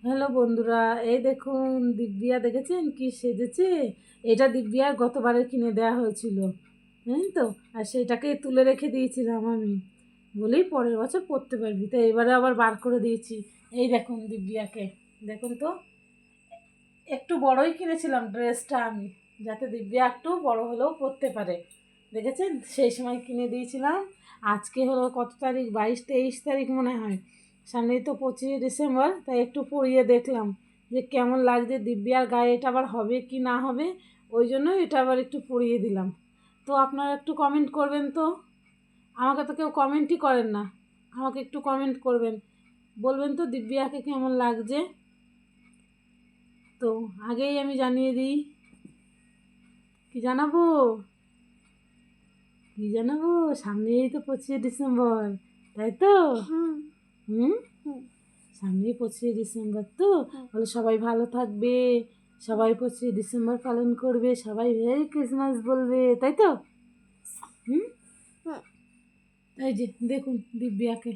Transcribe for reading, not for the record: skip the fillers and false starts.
Hello বন্ধুরা, এই দেখুন দিব্যিয়া দেখেছেন কি সেজেছে। এটা দিব্যিয়ার গতবারে কিনে দেওয়া হয়েছিল, জানেন তো। আর সেটাকে তুলে রেখে দিয়েছিলাম আমি, বলেই পরের বছর পরতে পারবি, তো এবারে আবার বার করে দিয়েছি। এই দেখুন দিব্যিয়াকে, দেখুন তো। একটু বড়ই কিনেছিলাম ড্রেসটা আমি, যাতে দিব্যিয়া একটু বড় হলেও পরতে পারে। দেখেছেন, সেই সময় কিনে দিয়েছিলাম। আজকে হলো কত তারিখ, 22-23 তারিখ মনে হয়। সামনেই তো 25শে ডিসেম্বর, তাই একটু পরিয়ে দেখলাম যে কেমন লাগছে দিব্যিয়ার গায়ে, এটা আবার হবে কি না হবে। ওই জন্য এটা আবার একটু পরিয়ে দিলাম। তো আপনারা একটু কমেন্ট করবেন তো। আমাকে তো কেউ কমেন্টই করেন না, আমাকে একটু কমেন্ট করবেন, বলবেন তো দিব্যিয়াকে কেমন লাগছে। তো আগেই আমি জানিয়ে দিই, কি জানাবো, কি জানাবো, সামনেই তো 25শে ডিসেম্বর, তাই তো। হুম, সামনেই 25শে ডিসেম্বর, তো বলে সবাই ভালো থাকবে, সবাই 25শে ডিসেম্বর পালন করবে, সবাই মেরি ক্রিসমাস বলবে, তাই তো। হুম, এই যে দেখুন দিব্যাকে।